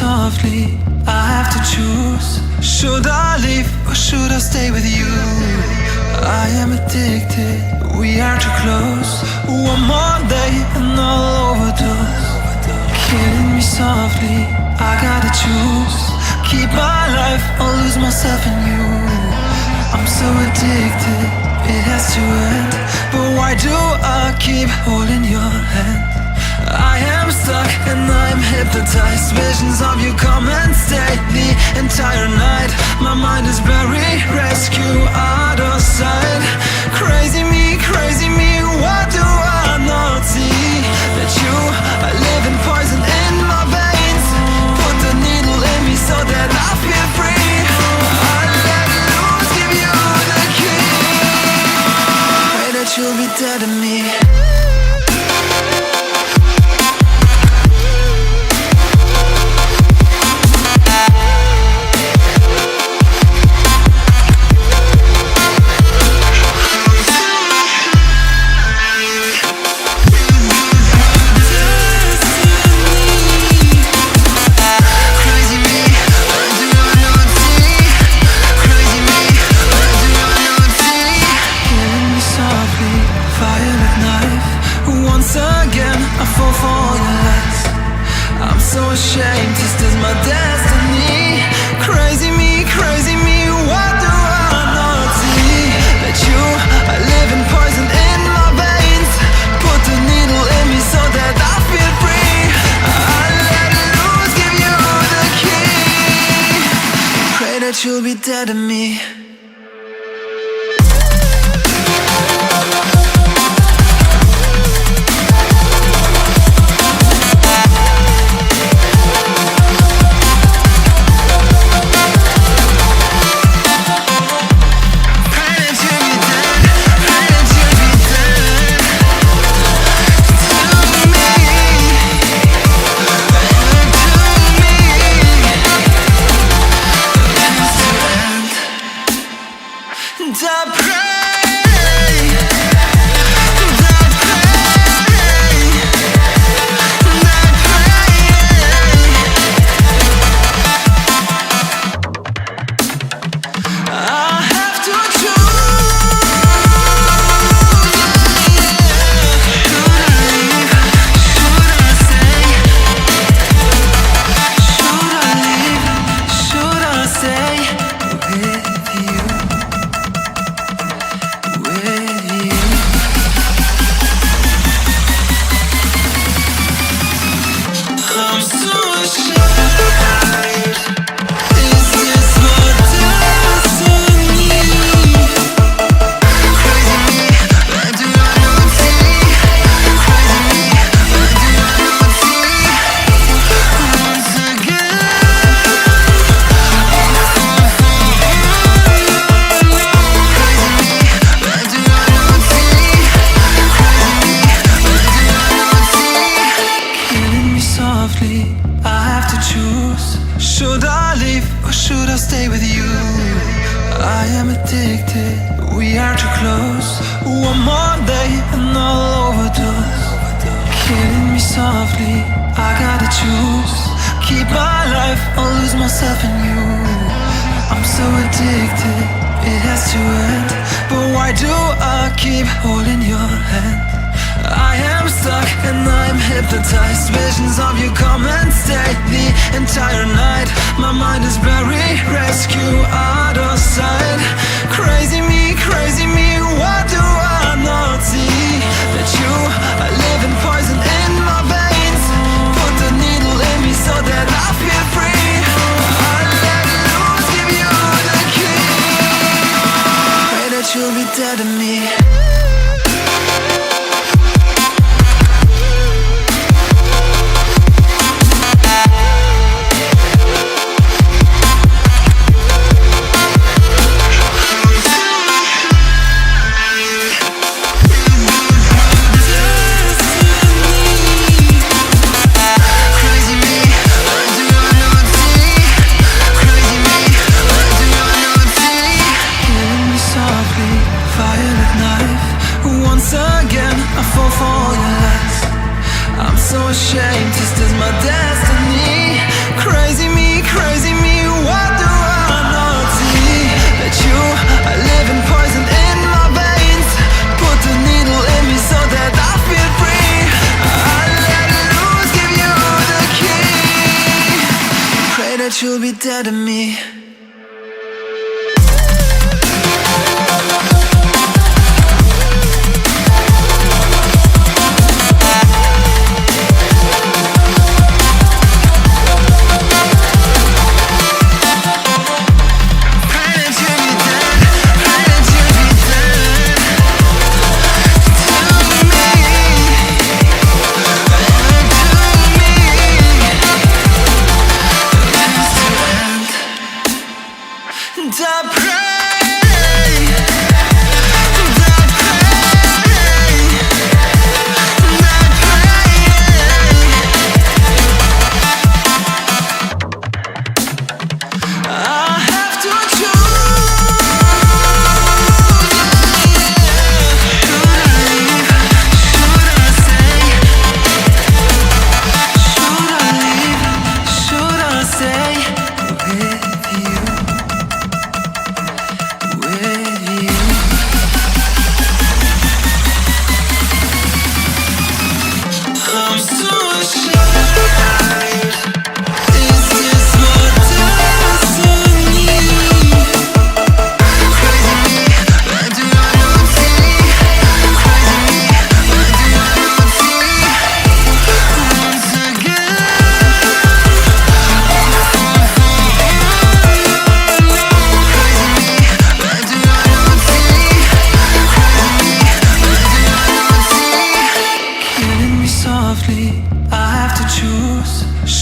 softly, I have to choose. Should I leave or should I stay with you? I am addicted, we are too close. One more day and I'll overdose. Killing me softly, I gotta choose. Keep my life or lose myself in you. I'm so addicted, it has to end. But why do I keep holding your hand? I am stuck and I'm hypnotized. Visions of you come and stay the entire night. My mind is buried, rescue out of sight. Crazy me, what do I not see? That you are living poison in my veins. Put the needle in me so that I feel free. I let loose, give you the key. Pray that you'll be dead to me. Ashamed, this is my destiny. Crazy me, what do I not see? That you are living poison in my veins. Put the needle in me so that I feel free. I let loose, give you the key. Pray that you'll be dead to me. Should I leave or should I stay with you? I am addicted, we are too close. One more day and I'll overdose. Killing me softly, I gotta choose. Keep my life or lose myself in you. I'm so addicted, it has to end. But why do I keep holding your hand? I am stuck and I'm hypnotized. Visions of you come and stay the entire night. My mind is buried, rescue out of sight. Crazy me, what do I not see? That you are living poison in my veins. Put the needle in me so that I feel free. I let loose, give you the key. Pray that you'll be dead to me. So ashamed, this is my destiny. crazy me, what do I not see? That you are living poison in my veins. Put the needle in me so that I feel free. I let loose, give you the key. Pray that you'll be dead to me.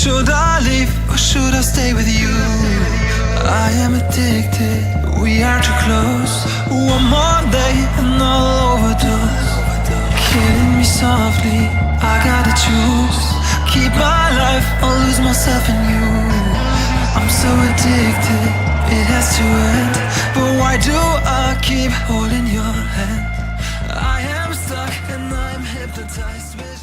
Should I leave or should I stay with you? I am addicted, we are too close. One more day and I'll overdose. Killing me softly, I gotta choose. Keep my life or lose myself in you. I'm so addicted, it has to end. But why do I keep holding your hand? I am stuck and I'm hypnotized with